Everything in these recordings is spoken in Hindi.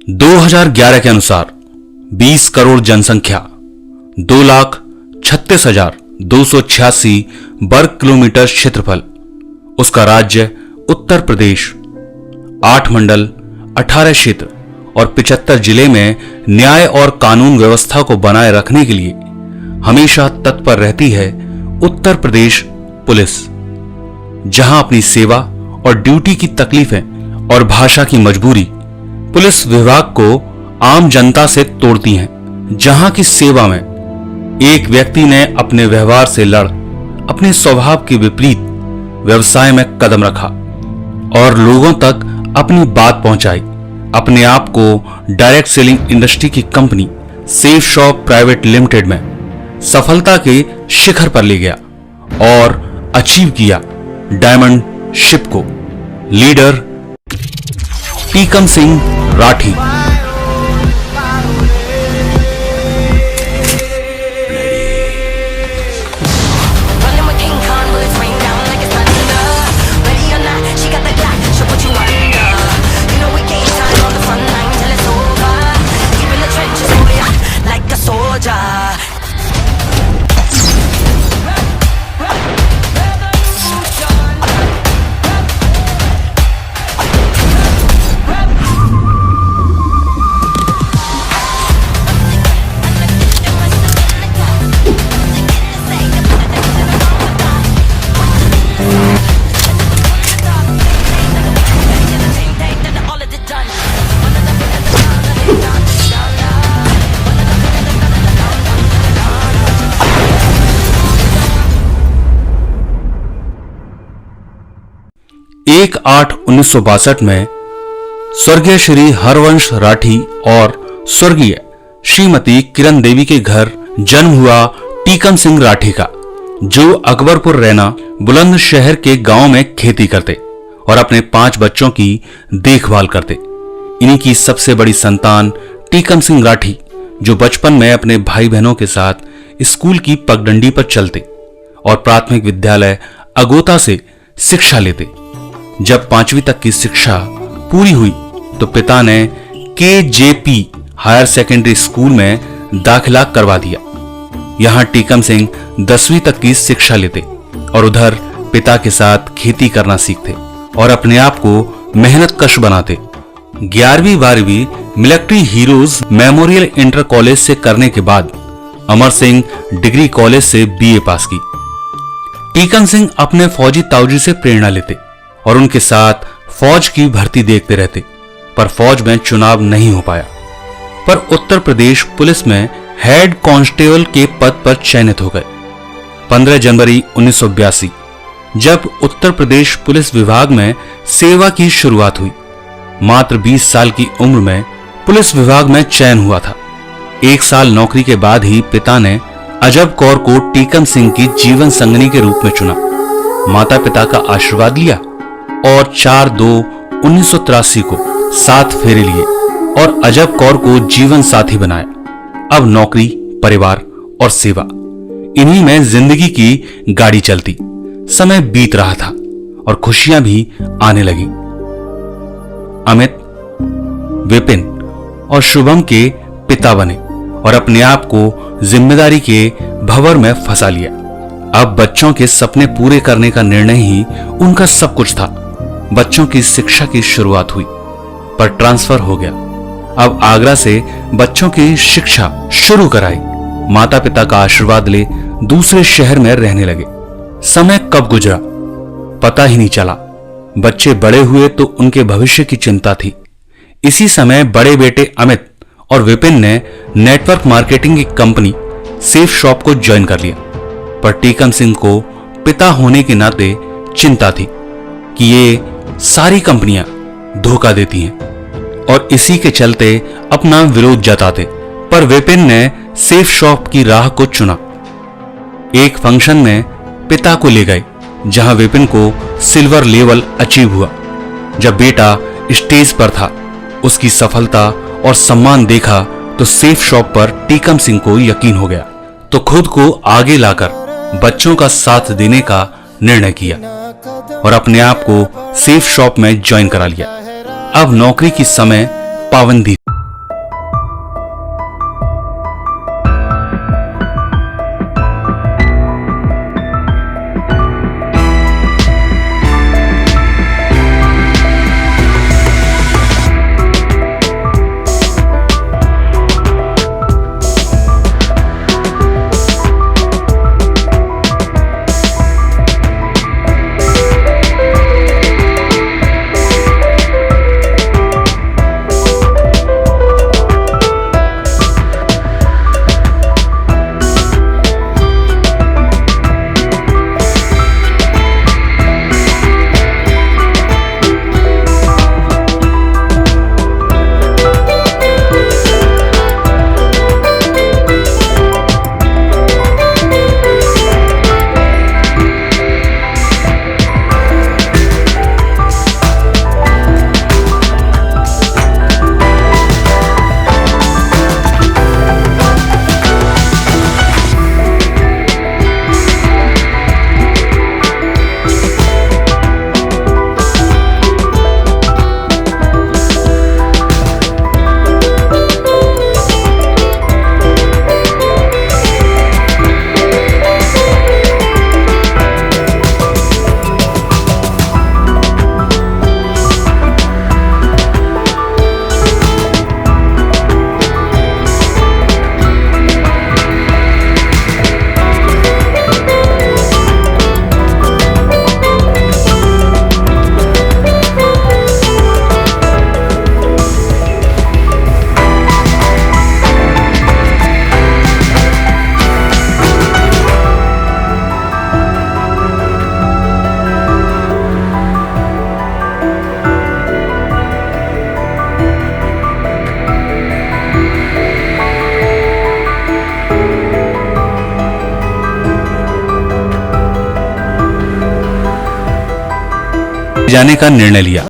2011 के अनुसार 20 करोड़ जनसंख्या, 2,36,286 वर्ग किलोमीटर क्षेत्रफल, उसका राज्य उत्तर प्रदेश, 8 मंडल, 18 क्षेत्र और 75 जिले में न्याय और कानून व्यवस्था को बनाए रखने के लिए हमेशा तत्पर रहती है उत्तर प्रदेश पुलिस, जहां अपनी सेवा और ड्यूटी की तकलीफें और भाषा की मजबूरी पुलिस विभाग को आम जनता से तोड़ती हैं। जहां की सेवा में एक व्यक्ति ने अपने व्यवहार से लड़ अपने स्वभाव के विपरीत व्यवसाय में कदम रखा और लोगों तक अपनी बात पहुंचाई, अपने आप को डायरेक्ट सेलिंग इंडस्ट्री की company safe shop private limited में सफलता के शिखर पर ले गया और अचीव किया डायमंड शिप को। लीडर टीकम सिंह राठी। एक 8/1962 में स्वर्गीय श्री हरवंश राठी और स्वर्गीय श्रीमती किरण देवी के घर जन्म हुआ टीकम सिंह राठी का, जो अकबरपुर रैना बुलंदशहर के गांव में खेती करते और अपने 5 बच्चों की देखभाल करते। इन्हीं की सबसे बड़ी संतान टीकम सिंह राठी, जो बचपन में अपने भाई बहनों के साथ स्कूल की पगडंडी पर चलते और प्राथमिक विद्यालय अगोता से शिक्षा लेते। जब 5वीं तक की शिक्षा पूरी हुई तो पिता ने KJP हायर सेकेंडरी स्कूल में दाखिला करवा दिया। यहां टीकम सिंह 10वीं तक की शिक्षा लेते और उधर पिता के साथ खेती करना सीखते और अपने आप को मेहनतकश बनाते। 11वीं 12वीं military heroes memorial inter college से करने के बाद अमर सिंह डिग्री कॉलेज से BA पास की। टीकम सिंह अपने फौजी ताऊजी से प्रेरणा लेते और उनके साथ फौज की भर्ती देखते रहते, पर फौज में चुनाव नहीं हो पाया। पर उत्तर प्रदेश पुलिस में हेड कांस्टेबल के पद पर चयनित हो गए। 15 जनवरी 1982 जब उत्तर प्रदेश पुलिस विभाग में सेवा की शुरुआत हुई, मात्र 20 साल की उम्र में पुलिस विभाग में चयन हुआ था। 1 साल नौकरी के बाद ही पिता ने अजब कौर को टीकम सिंह की जीवन संगनी के रूप में चुना। माता पिता का आशीर्वाद लिया और 4/2/1983 को 7 फेरे लिए और अजब कौर को जीवन साथी बनाया। अब नौकरी, परिवार और सेवा, इन्हीं में जिंदगी की गाड़ी चलती। समय बीत रहा था और खुशियां भी आने लगी। अमित, विपिन और शुभम के पिता बने और अपने आप को जिम्मेदारी के भंवर में फंसा लिया। अब बच्चों के सपने पूरे करने का निर्णय ही उनका सब कुछ था। बच्चों की शिक्षा की शुरुआत हुई, पर ट्रांसफर हो गया। अब आगरा से बच्चों की शिक्षा शुरू कराई। माता पिता का आशीर्वाद ले दूसरे शहर में रहने लगे। समय कब गुजरा पता ही नहीं चला। बच्चे बड़े हुए तो उनके भविष्य की चिंता थी। इसी समय बड़े बेटे अमित और विपिन ने नेटवर्क मार्केटिंग की कंपनी सेफ शॉप को ज्वाइन कर लिया। पर टीकम सिंह को पिता होने के नाते चिंता थी कि ये सारी कंपनियां धोखा देती हैं और इसी के चलते अपना विरोध जताते। पर विपिन ने सेफ शॉप की राह को चुना। एक फंक्शन में पिता को ले गए, जहां विपिन को सिल्वर लेवल अचीव हुआ। जब बेटा स्टेज पर था, उसकी सफलता और सम्मान देखा तो सेफ शॉप पर टीकम सिंह को यकीन हो गया, तो खुद को आगे लाकर बच्चों का साथ देने का निर्णय किया और अपने आप को सेफ शॉप में ज्वाइन करा लिया। अब नौकरी की समय पाबंदी जाने का निर्णय लिया।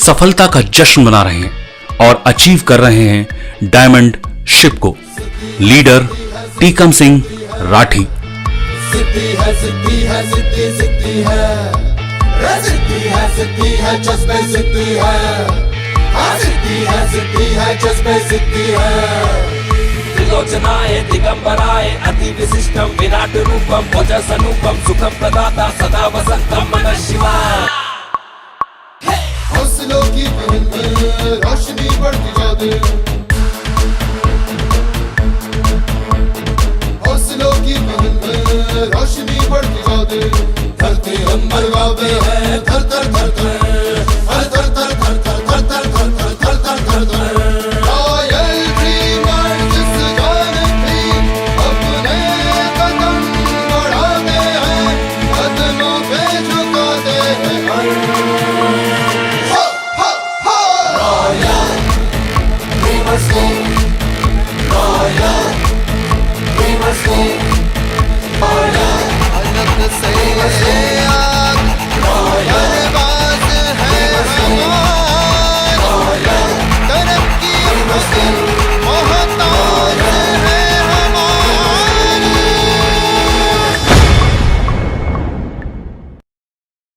सफलता का जश्न मना रहे हैं और अचीव कर रहे हैं डायमंड शिप को। लीडर टीकम सिंह राठी। सिद्धि है सिद्धि है सिद्धि सिद्धि है, सिद्धि है सिद्धि है जज्बे सिद्धि है, सिद्धि है सिद्धि है जज्बे सिद्धि है। त्रिलोचनाय दिगंबराय अति विशिष्टम विराट रूपम ओजस अनुपम सुखम प्रदाता सदा वसंतम मनः शिवाय। हौसलों की महल में रोशनी बढ़ती जाती, हौसलों की महल में रोशनी बढ़ती जाती। धरती अंबर गावे है धर धर धर